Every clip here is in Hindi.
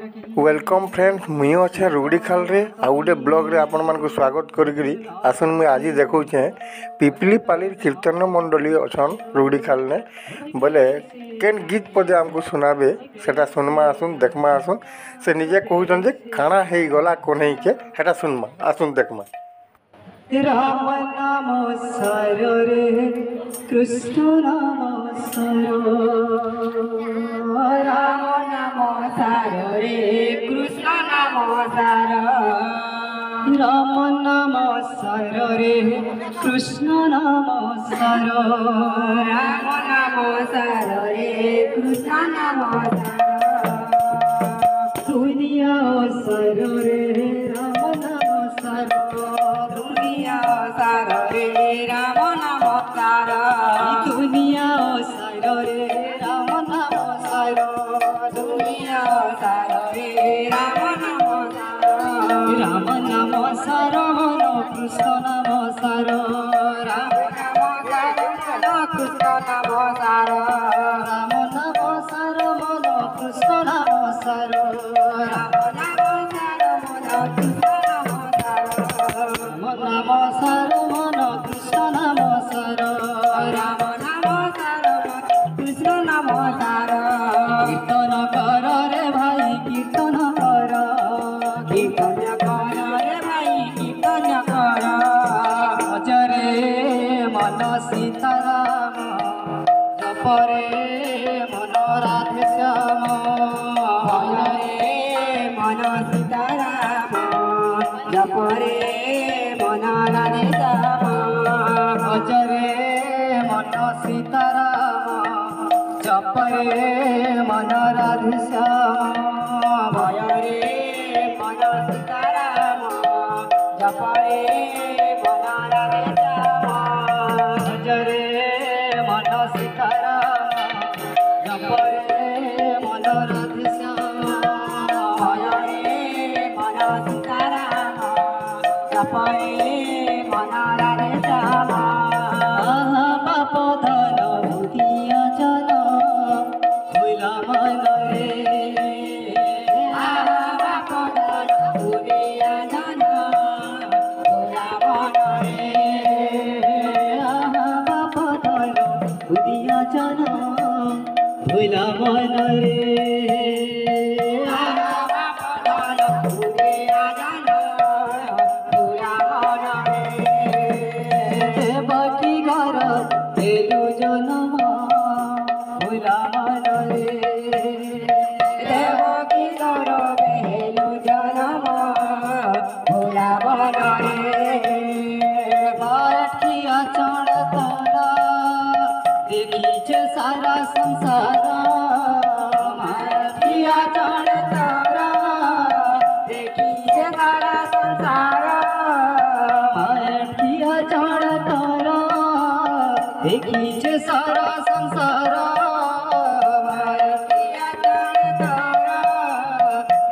वेलकम फ्रेंड्स मुई अच्छे रुगड़ी खाल रे आ गोटे ब्लॉग रे आपण मानक स्वागत करी आसन मुई आज देखौछे पिपली पाली कीर्तन मंडली अछन रुगड़ी खाल ने बोले केन गीत पदे हमको सुनाबे सेटा सुनमा आसुन देखमा आसुन से निजे कहउछन जे काना हेई गला कोनई के हेटा सुनमा आसुन देखमा। राम नाम सार रे कृष्ण नाम सार, राम नाम सार रे कृष्ण नाम सार, राम नाम सार रे कृष्ण नाम सार, राम नाम सार रे कृष्ण नाम सार, दुनिया सार रे राम नाम सार, सार रे राम नाम सार, दुनिया सार रे राम नाम सार, दुनिया सार रे राम नाम सार, राम नाम सार मन कृष्ण नाम सार, राम नाम सार कृष्ण नाम सार, राम नाम सार मन कृष्ण नाम सार, राम नाम सार मन कृष्ण नाम सार, राम नाम सार मन कृष्ण नाम सार, राम नाम सार कृष्ण नाम सार, कीर्तन कर रे भाई कीर्तन कर, कीर्तन कर रे भाई कीर्तन कर, भज रे मन सीताराम, जप रे मन राधे श्याम, भज रे मन सीताराम, जप रे मन राधे श्याम, भज रे मन सीताराम, जप रे मन राधे श्याम, भज रे मन सीताराम, जप रे मन राधे श्याम, भज रे मन सीताराम, जप रे मन राधे श्याम, भज रे मन सीताराम, जप रे मन राधे श्याम, बाप धन भूतिया जन भूला मन रे, बाप धन भूतिया जन भूला मन रे, बाप धन भूतिया जन भूला मन रे, बाप धन भूतिया जन भूला मन रे, देवकी घर तेलु जनम भूला मन रे, देवकी घर तेलु जनम भूला मन रे, बाठिया चढ़ तारा देखी सारा संसार, बाठिया चढ़ तारा देखी सारा संसार, बाठिया चढ़ तारा देखी सारा संसार, बाठिया चढ़ तारा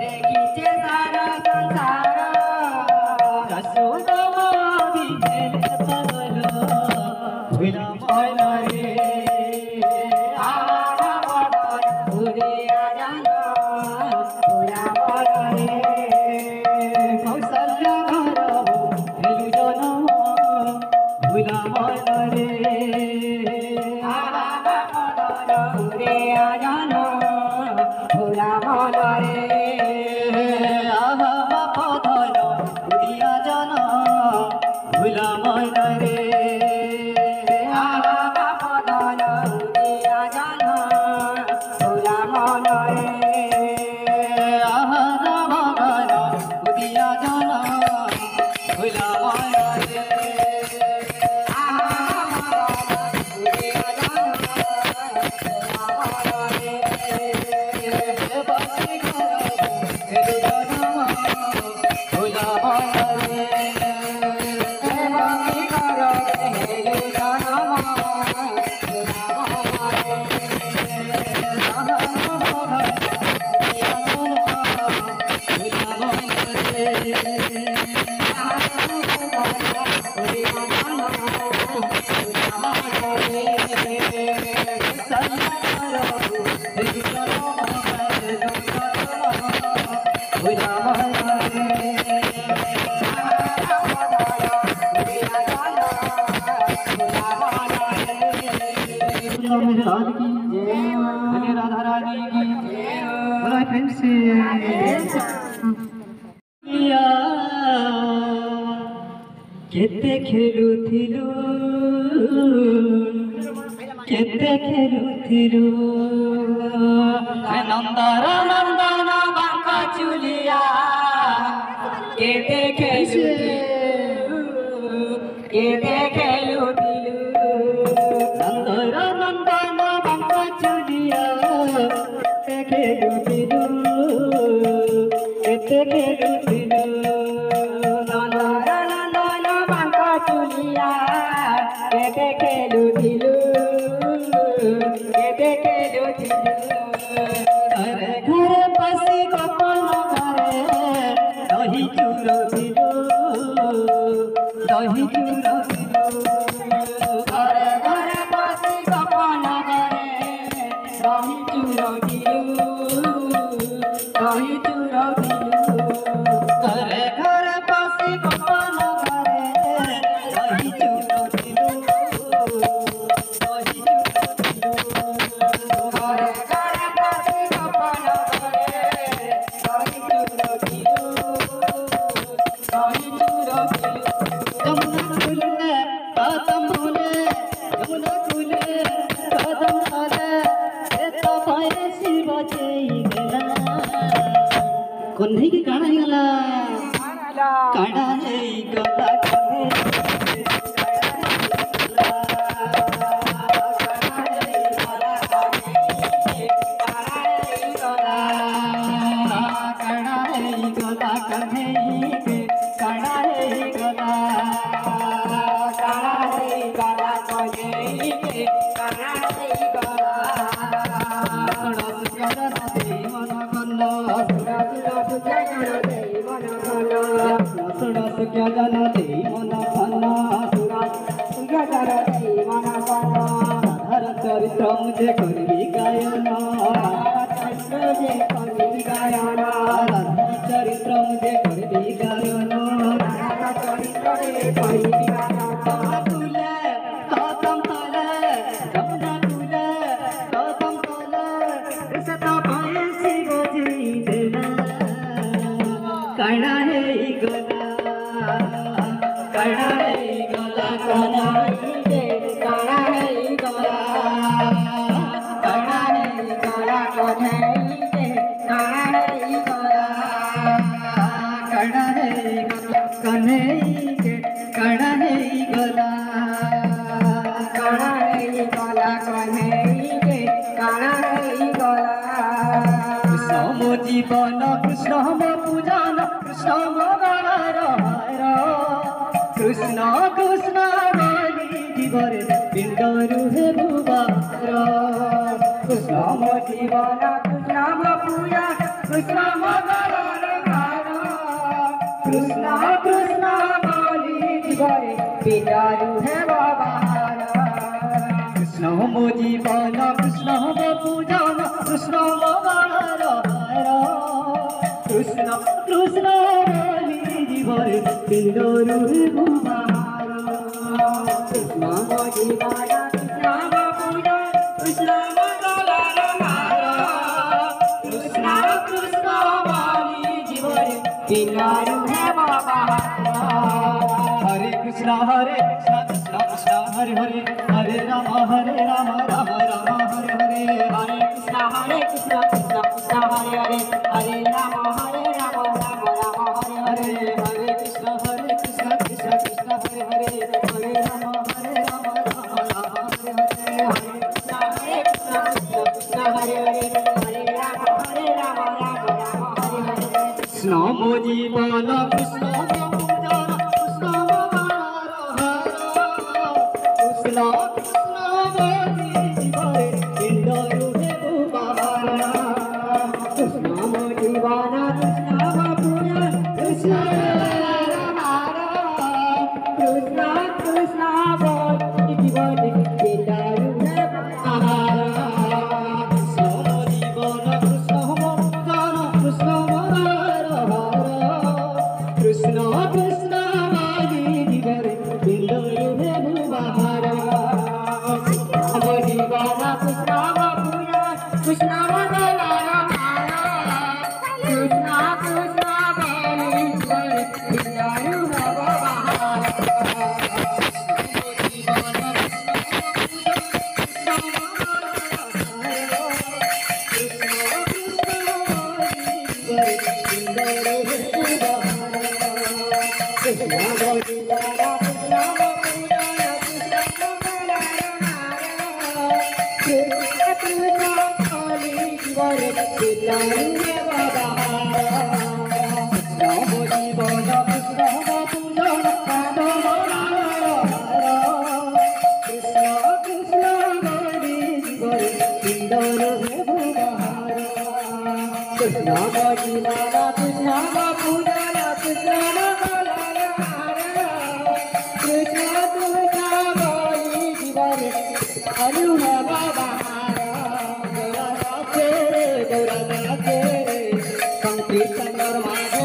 देखी सारा संसार, यशोदा मावी खेले पगल भूला मन रे, राम मन भूलिया जन भूला मन रे, कौशल्या घर भेलु जनम भूला मन रे, राम मन भूलिया जन भूला मन रे, बाप धन भूलिया जन भूला मन रे, बाप धन भूलिया जन भूला मन रे, राम धन भूलिया जन भूला मन रे, भूलिया जन भूला मन रे, बाकी घर जनम भूला मन रे, बाकी घर जनम भूला मन रे, राधा रानी की केते खेलुथिलु नंदर नंदन बांका चुलिया केते खेलुथिलु नंदर नंदन बांका चुलिया केते खेलुथिलु नंदर नंदन बांका चुलिया केते खेलुथिलु घरे घरे बसी गोपाल घरे दही चूरो दिलु घरे घरे बसी गोपाल घरे दही चूरो दिलु घरे घरे बसी गोपाल घरे दही चूरो दिलु कन्हई के काना ही गला काना नहीं गला क्या जाना दे मन खाना क्या जाना दे मन खाना हर चरित्र मुझे करबी गायन चरित्र मुझे करबी गायन कदम तले जमुना तुले कदम तले सता पाए शिव जी देना काना है गला काना है गला काना है गला काना है गला काना है गला काना है गला काना है गला काना है गला काना है गला कृष्ण मो जीवन कृष्ण मो पूजन कृष्ण मो गलार कृष्ण कृष्ण बोली जीवरे पिंड रुहे भुवार कृष्ण मो जीवन कृष्ण मो पूजा कृष्ण मो गलार कृष्ण कृष्ण बोली जीवरे पिंड रुहे भुवार कृष्ण मो जीवन कृष्ण मो पूजन कृष्ण मो गलार कृष्ण कृष्ण बोली जीवरे पिंड रुहे भुवार कृष्ण मो जीवन कृष्ण मो पूजन कृष्ण मो गलार कृष्ण कृष्ण बोली जीवरे पिंड रुहे भुवार हरे कृष्ण कृष्ण कृष्ण हरे हरे हरे राम राम राम हरे हरे हरे कृष्ण कृष्ण कृष्ण हरे हरे हरे राम राम राम हरे हरे हरे कृष्ण कृष्ण कृष्ण हरे हरे हरे राम राम राम हरे हरे हरे कृष्ण कृष्ण कृष्ण हरे हरे हरे राम राम हरे हरे कृष्ण मो जीवन कृष्ण मो पूजन कृष्ण मो कृष्ण कृष्ण बोली जीवरे पिंड रुहे भुवार कृष्ण मो जीवन कृष्ण मो पूजन कृष्ण कृष्ण कृष्ण बोली जीवरे पिंड रुहे भुवार कृष्ण मो जीवन कृष्ण मो पूजन कृष्ण मो कृष्ण गोविंदा कृष्ण गोविंदा कृष्ण मंगला कृष्ण कृष्ण काली वर पितारुए बाबा कृष्ण गोविंदा कृष्ण गोविंदा कादो कृष्ण कृष्ण गौरी वर पिंडोर भुवार कृष्ण गोविंदा कृष्ण गोविंदा कृष्ण कृष्ण कृष्ण गौरी वर अरुण बाबा संकीर्तन माधे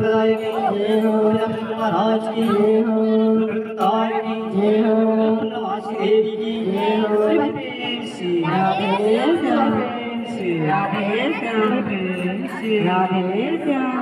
धरी धरी गौरा महाराज की जय हो की जय हो नवासी देवी की जय हो राधे राधे राधे राधे राधे